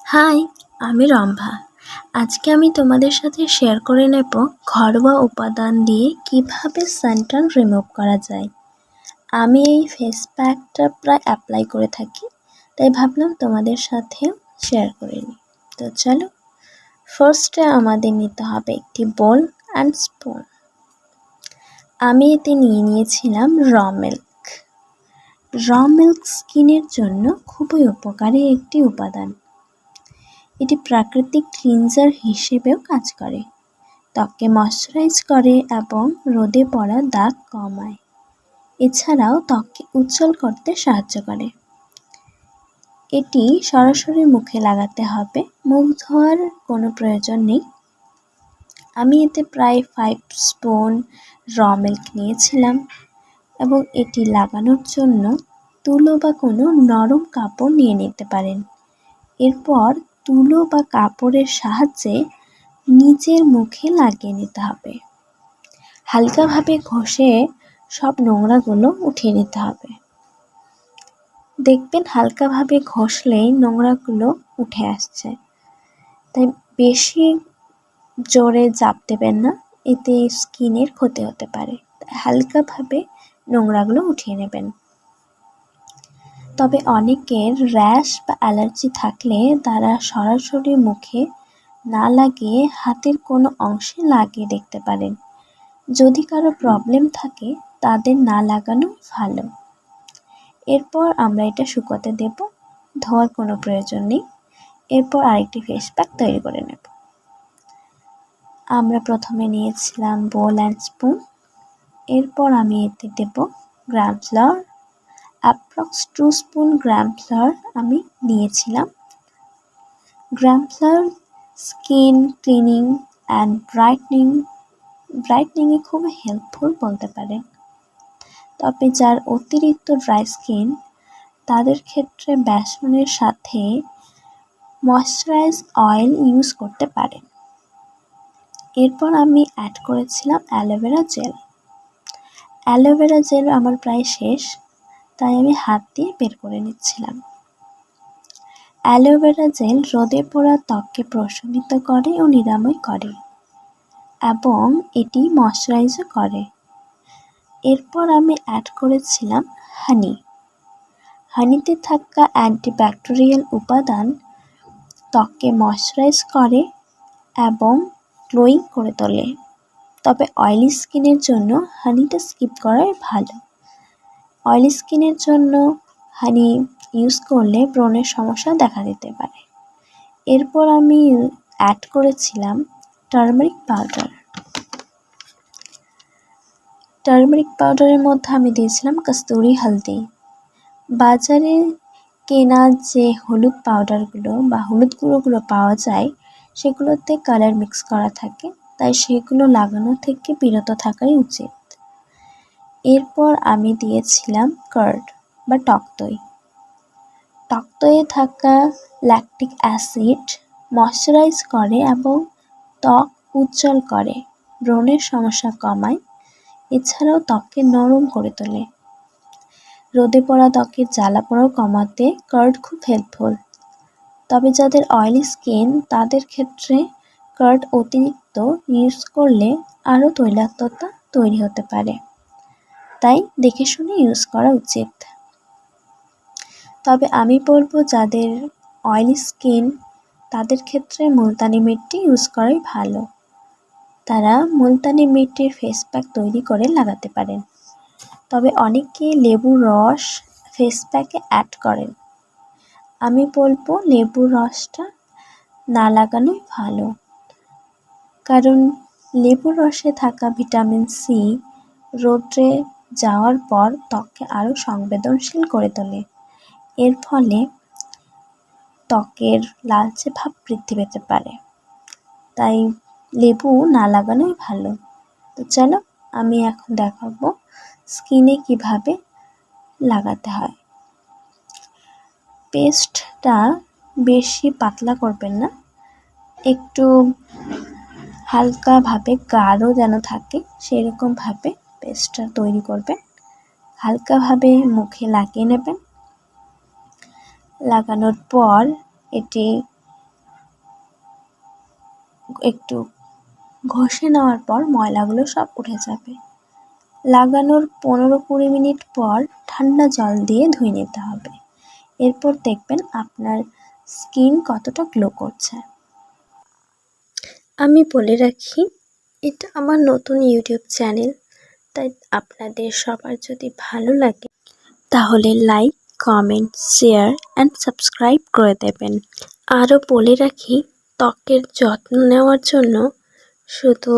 High, আমি রম্ভা। আজকে আমি তোমাদের সাথে শেয়ার করে নেব ঘরোয়া উপাদান দিয়ে কিভাবে সানট্যান রিমুভ করা যায়। আমি এই ফেস প্যাকটা প্রায় অ্যাপ্লাই করে থাকি, তাই ভাবলাম তোমাদের সাথেও শেয়ার করে নিই। তো চলো, ফার্স্টে আমাদের নিতে হবে একটি বোল অ্যান্ড স্পুন। আমি এতে নিয়েছিলাম র মিল্ক। র মিল্ক স্কিনের জন্য খুবই উপকারী একটি উপাদান। এটি প্রাকৃতিক ক্লিনজার হিসেবেও কাজ করে, ত্বককে ময়শ্চারাইজ করে এবং রোদে পড়া দাগ কমায়। এছাড়াও ত্বককে উজ্জ্বল করতে সাহায্য করে। এটি সরাসরি মুখে লাগাতে হবে, মুখ ধোয়ার কোনো প্রয়োজন নেই। আমি এতে প্রায় 5 স্পুন র মিল্ক নিয়েছিলাম এবং এটি লাগানোর জন্য তুলো বা কোনো নরম কাপড় নিয়ে নিতে পারেন। এরপর তুলো বা কাপড়ের সাহায্যে নিজের মুখে লাগিয়ে নিতে হবে। হালকাভাবে ঘষে সব নোংরাগুলো উঠিয়ে নিতে হবে। দেখবেন হালকাভাবে ঘষলেই নোংরাগুলো উঠে আসছে, তাই বেশি জোরে চাপ দেবেন না, এতে স্কিনের ক্ষতি হতে পারে। হালকাভাবে নোংরাগুলো উঠিয়ে নেবেন। তবে অনেকের র্যাশ বা অ্যালার্জি থাকলে তারা সরাসরি মুখে না লাগিয়ে হাতের কোনো অংশে লাগিয়ে দেখতে পারেন। যদি কারো প্রবলেম থাকে তাদের না লাগানো ভালো। এরপর আমরা এটা শুকোতে দেব, ধোয়ার কোনো প্রয়োজন নেই। এরপর আরেকটি ফেস প্যাক তৈরি করে নেব। আমরা প্রথমে নিয়েছিলাম বোল অ্যান্ড স্পুন। এরপর আমি এতে দেব গ্রাম ফ্লাওয়ার। অ্যাপ্রক্স 2 স্পুন গ্রাম ফ্লাওয়ার আমি নিয়েছিলাম। গ্রাম ফ্লাওয়ার স্কিন ক্লিনিং অ্যান্ড ব্রাইটনিংয়ে খুব হেল্পফুল বলতে পারেন। তবে যার অতিরিক্ত ড্রাই স্কিন তাদের ক্ষেত্রে বেসনের সাথে ময়শ্চারাইজ অয়েল ইউজ করতে পারেন। এরপর আমি অ্যাড করেছিলাম অ্যালোভেরা জেল। অ্যালোভেরা জেল আমার প্রায় শেষ, তাই আমি হাত দিয়ে বের করে নিচ্ছিলাম। অ্যালোভেরা জেল রোদে পোড়া ত্বককে প্রশমিত করে ও নিরাময় করে এবং এটি ময়শ্চারাইজও করে। এরপর আমি অ্যাড করেছিলাম হানি। হানিতে থাকা অ্যান্টিব্যাকটেরিয়াল উপাদান ত্বককে ময়শ্চারাইজ করে এবং গ্লোয়িং করে তোলে। তবে অয়েলি স্কিনের জন্য হানিটা স্কিপ করাই ভালো। অয়েলি স্কিনের জন্য হানি ইউজ করলে ব্রণের সমস্যা দেখা দিতে পারে। এরপর আমি অ্যাড করেছিলাম টারমারিক পাউডার। টারমারিক পাউডারের মধ্যে আমি দিয়েছিলাম কস্তুরি হলদি। বাজারে কেনা যে হলুদ পাউডারগুলো বা হলুদ গুঁড়োগুলো পাওয়া যায় সেগুলোতে কালার মিক্স করা থাকে, তাই সেগুলো লাগানো থেকে বিরত থাকাই উচিত। এরপর আমি দিয়েছিলাম কার্ড বা টক দই। টক দইয়ে থাকা ল্যাকটিক অ্যাসিড ময়শ্চারাইজ করে এবং ত্বক উজ্জ্বল করে, ব্রণের সমস্যা কমায়। এছাড়াও ত্বককে নরম করে তোলে। রোদে পড়া ত্বকের জ্বালা পোড়াও কমাতে কার্ড খুব হেল্পফুল। তবে যাদের অয়েলি স্কিন তাদের ক্ষেত্রে কার্ড অতিরিক্ত ইউজ করলে আরও তৈলাক্ততা তৈরি হতে পারে, তাই দেখে শুনে ইউজ করা উচিত। তবে আমি বলবো যাদের অয়েলি স্কিন তাদের ক্ষেত্রে মুলতানি মিট্টি ইউজ করাই ভালো। তারা মুলতানি মিট্টির ফেস প্যাক তৈরি করে লাগাতে পারেন। তবে অনেকে লেবুর রস ফেস প্যাকে অ্যাড করেন। আমি বলবো লেবুর রসটা না লাগানোই ভালো, কারণ লেবুর রসে থাকা ভিটামিন সি রোদে যাওয়ার পর ত্বককে আরও সংবেদনশীল করে তোলে। এর ফলে ত্বকের লালচে ভাব বৃদ্ধি পেতে পারে, তাই লেবু না লাগানোই ভালো। তো চলো, আমি এখন দেখাবো স্কিনে কিভাবে লাগাতে হয়। পেস্টটা বেশি পাতলা করবেন না, একটু হালকাভাবে গাঢ় যেন থাকে সেরকমভাবে পেস্টটা তৈরি করবেন। হালকাভাবে মুখে লাগিয়ে নেবেন। লাগানোর পর এটি একটু ঘষে নেওয়ার পর ময়লাগুলো সব উঠে যাবে। লাগানোর 15-20 মিনিট পর ঠান্ডা জল দিয়ে ধুয়ে নিতে হবে। এরপর দেখবেন আপনার স্কিন কতটা গ্লো করছে। আমি বলে রাখি, এটা আমার নতুন ইউটিউব চ্যানেল, তাই আপনাদের সবার যদি ভালো লাগে তাহলে like, comment, share and subscribe করে দেবেন। আরও বলে রাখি, ত্বকের যত্ন নেওয়ার জন্য শুধু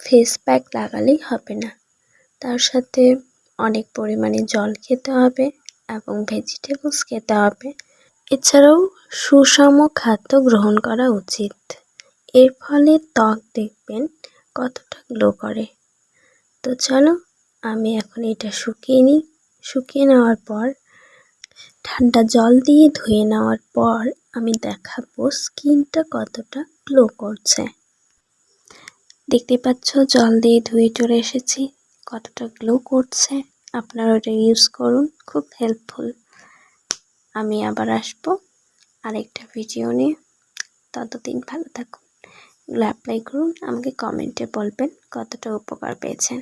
ফেস প্যাক লাগালেই হবে না, তার সাথে অনেক পরিমাণে জল খেতে হবে এবং ভেজিটেবলস খেতে হবে। এছাড়াও সুষম খাদ্য গ্রহণ করা উচিত। এর ফলে ত্বক দেখবেন কতটা গ্লো করে। তো চলো, আমি এখন এটা শুকিয়ে নিই। শুকিয়ে নেওয়ার পর ঠান্ডা জল দিয়ে ধুয়ে নেওয়ার পর আমি দেখাবো স্কিনটা কতটা গ্লো করছে। দেখতে পাচ্ছ, জল দিয়ে ধুয়ে চলে এসেছি, কতটা গ্লো করছে। আপনারা ওটা ইউজ করুন, খুব হেল্পফুল। আমি আবার আসবো আরেকটা ভিডিও নিয়ে। ততদিন ভালো থাকুন, এগুলো অ্যাপ্লাই করুন, আমাকে কমেন্টে বলবেন কতটা উপকার পেয়েছেন।